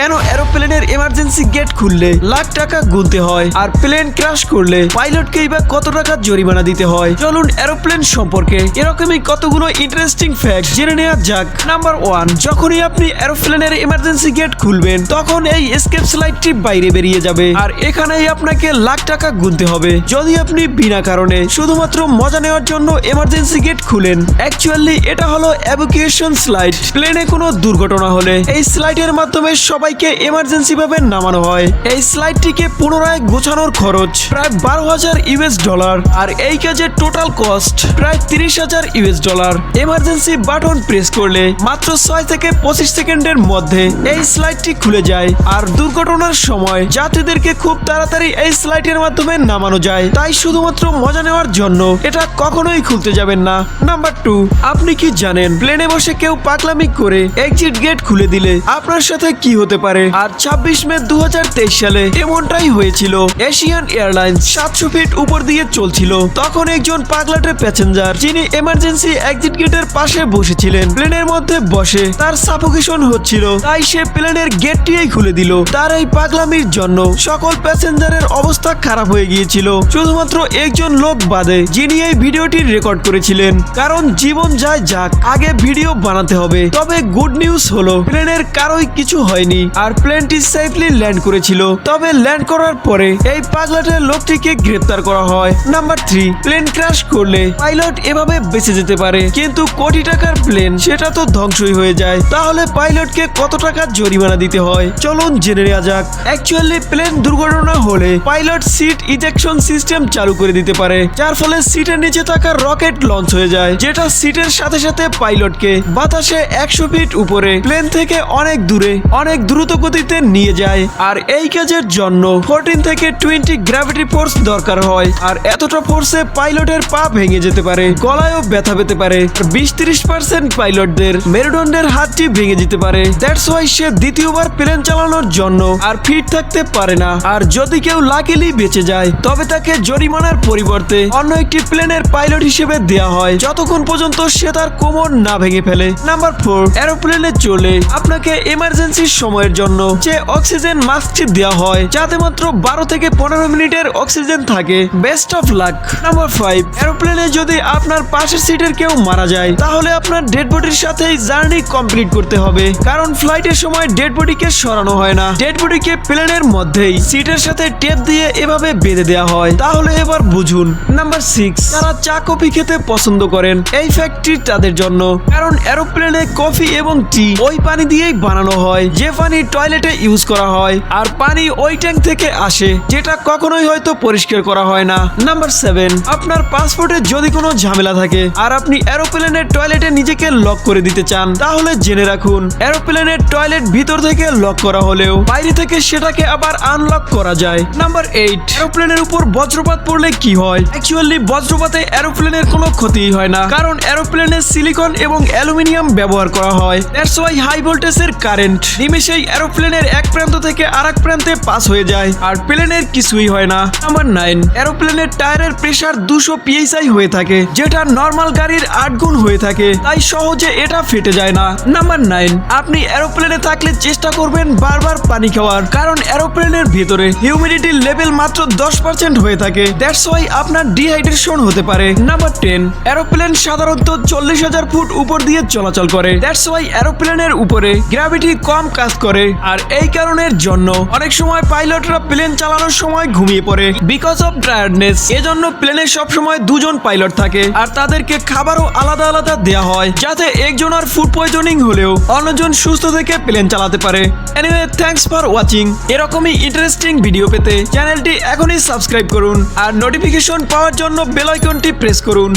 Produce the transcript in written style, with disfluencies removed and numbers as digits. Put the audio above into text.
কেন এরোপ্লেনের emergency gate খুললে লাখ টাকা গুনতে হয়, আর প্লেন ক্র্যাশ করলে পাইলটকেই বা কত টাকা জরিমানা দিতে হয়। চলুন এরোপ্লেন সম্পর্কে এরকমই কতগুলো ইন্টারেস্টিং ফ্যাক্ট জেনে নেওয়া যাক। নাম্বার 1, যখনই আপনি এরোপ্লেনের এমার্জেন্সি গেট খুলবেন তখন এই এসকেপ স্লাইডটি বাইরে বেরিয়ে যাবে, আর এখানেই আপনাকে লাখ টাকা গুনতে হবে যদি আপনি বিনা কারণে শুধুমাত্র মজা নেওয়ার জন্য এমার্জেন্সি গেট খুলেন। অ্যাকচুয়ালি এটা হলো এভাকুয়েশন স্লাইড। প্লেনে কোনো দুর্ঘটনা হলে এই স্লাইডের মাধ্যমে সবাইকে এমার্জেন্সি ভাবে নামানো হয়। এই স্লাইডটিকে পুনরায় গোছানোর খরচ প্রায় $12,000 আর এই কাজের টোটাল কস্ট প্রায় $30,000। এমার্জেন্সি বাটন প্রেস করলে মাত্র 6 থেকে 25 সেকেন্ডের মধ্যে এই স্লাইডটি খুলে যায়, আর দুর্ঘটনার সময় যাত্রীদেরকে খুব তাড়াতাড়ি এই স্লাইডের মাধ্যমে নামানো যায়। তাই শুধুমাত্র মজা নেওয়ার জন্য এটা কখনোই খুলতে যাবেন না। নাম্বার 2, আপনি কি জানেন প্লেনে বসে কেউ পাগলামি করে এক্সিট গেট খুলে দিলে আপনার সাথে কি হতে পারে? আর 26 মে 2023 সালে এমনটাই হয়েছিল। এশিয়ান এয়ারলাইন্স 700 ফিট উপর দিয়ে চলছিল, তখন একজন পাগলাটে প্যাসেঞ্জার যিনি এমার্জেন্সি এক্সিট গেটের পাশে বসেছিলেন, প্লেনের মধ্যে বসে তার সাফোকেশন হচ্ছিল, তাই সে প্লেনের গেটটিই খুলে দিল। তার এই পাগলামির জন্য সকল প্যাসেঞ্জারের অবস্থা খারাপ হয়ে গিয়েছিল, শুধুমাত্র একজন লোক বাদে যিনি এই ভিডিওটি রেকর্ড করেছিলেন। কারণ জীবন যায় যাক, আগে ভিডিও বানাতে হবে। তবে গুড নিউজ হলো প্লেনের কারোই কিছু হয়নি, আর প্লেনটি সেফলি ল্যান্ড করেছিল। তবে ল্যান্ড করার পরে এই পাগলাটের লোকটিকে গ্রেপ্তার করা হয়। নাম্বার 3, প্লেন ক্র্যাশ করলে পাইলট এভাবে বেঁচে যেতে পারে, কিন্তু কোটি টাকার প্লেন সেটা তো ধ্বংসই হয়ে যায়। তাহলে পাইলটকে কত টাকা জরিমানা দিতে হয় চলুন জেনে নেওয়া যাক। অ্যাকচুয়ালি প্লেন দুর্ঘটনা হলে পাইলট সিট ইজেকশন সিস্টেম চালু করে দিতে পারে, যার ফলে সিটের নিচে থাকা রকেট লঞ্চ হয়ে যায়, যেটা সিটের সাথে সাথে পাইলটকে বাতাসে 100 ফিট উপরে প্লেন থেকে অনেক দূরে অনেক দ্রুত গতিতে নিয়ে যায়। আর এই কাজের জন্য 14 থেকে 20 গ্র্যাভিটি ফোর্স দরকার হয়, আর এতটা ফোর্সে পাইলটের পা ভেঙে যেতে পারে, গলায়ও ব্যথা পেতে পারে। 20-30% পাইলটদের মেরুদণ্ডের হাতটি ভেঙে যেতে পারে। দ্যাটস ওয়াই সে দ্বিতীয়বার প্লেন চালানোর জন্য আর ফিট থাকতে পারে না। আর যদি কেউ লাকিলি বেঁচে যায় তবে তাকে জরিমানার পরিবর্তে অন্য একটি প্লেনের পাইলট হিসেবে দেয়া হয়, যতক্ষণ পর্যন্ত সে তার কোমর না ভেঙে ফেলে। নাম্বার 4, এরোপ্লেনে চলে আপনাকে এমার্জেন্সির সময়ের জন্য যে অক্সিজেন মাস্কটি দেওয়া হয়, যাতে মাত্র 12 থেকে 15 মিনিটের অক্সিজেন থাকে। Best of luck. নাম্বার 5, এরোপ্লেনে যদি আপনার পাশের সিটের কেউ মারা যায় তাহলে আপনার ডেড বডির সাথেই জার্নি কমপ্লিট করতে হবে, কারণ ফ্লাইটের সময় ডেড বডিকে সরানো হয় না। ডেড বডিকে প্লেনের মধ্যেই সিটের সাথে টেপ দিয়ে এভাবে বেঁধে দেওয়া হয়। তাহলে এবার বুঝুন। নাম্বার 6, যারা চা কফি খেতে পছন্দ করেন এই ফ্যাক্টরি তাদের জন্য, কারণ এরোপ্লেনে কফি এবং টি ওই পানি দিয়েই বানানো হয় যে পানি টয়লেটে ইউজ করা হয়, আর পানি ওই ট্যাঙ্ক থেকে আসে, যেটা কখনোই হয়তো পরিষ্কার করা হয় না। নাম্বার 7, আপনার পাসপোর্টে যদি কোনো ঝামেলা থাকে আর আপনি এরোপ্লেনের টয়লেটে নিজেকে লক করে দিতে চান, তাহলে জেনে রাখুন এরোপ্লেনের টয়লেট ভিতর থেকে লক করা হলেও বাইরে থেকে সেটাকে আবার আনলক করা যায়। নাম্বার 8, এরোপ্লেনের উপর বজ্রপাত পড়লে কি হয়? অ্যাকচুয়ালি বজ্রপাতে এরোপ্লেনের কোনো ক্ষতি হয় না, কারণ এরোপ্লেনে সিলিকন এবং অ্যালুমিনিয়াম ব্যবহার করা হয়। দ্যাটস ওয়াই হাই ভোল্টেজের কারেন্ট নিমেষেই এরোপ্লেনের এক প্রান্ত থেকে আরেক প্রান্তে পাস হয়ে যায়, আর প্লেনের কিছুই হয় না। নাম্বার 9, এরোপ্লেনের টায়ারের প্রেসার 200 psi হয়ে থাকে, যেটা নর্মাল গাড়ির 8 গুণ হয়ে থাকে, তাই সহজে এটা ফেটে যায় না। নাম্বার 9, আপনি এরোপ্লেনে থাকলে চেষ্টা করবেন বারবার পানি খাওয়ার, কারণ এরোপ্লেনের ভিতরে হিউমিডিটির লেভেল মাত্র 10% হয়ে থাকে। দ্যাটস ওয়াই আপনার ডিহাইড্রেশন হতে পারে। নাম্বার 10, এরোপ্লেন সাধারণত 40,000 ফুট উপর দিয়ে চলাচল করে। দ্যাটস ওয়াই এরোপ্লেনের উপরে গ্র্যাভিটি কম কাজ করে, আর এই কারণের জন্য অনেক সময় পাইলটরা প্লেন চালানোর সময় ঘুমিয়ে পড়ে বিকজ অফ টায়ার্ডনেস। এজন্য প্লেনে সবসময় 2 জন পাইলট থাকে, আর তাদেরকে খাবারও আলাদা আলাদা দেওয়া হয়, যাতে একজনের ফুড পয়জনিং হলেও অন্যজন সুস্থ থেকে প্লেন চালাতে পারে। Anyway, thanks for watching. এরকমই ইন্টারেস্টিং ভিডিও পেতে চ্যানেলটি এখনই সাবস্ক্রাইব করুন, আর নোটিফিকেশন পাওয়ার জন্য বেল আইকনটি প্রেস করুন।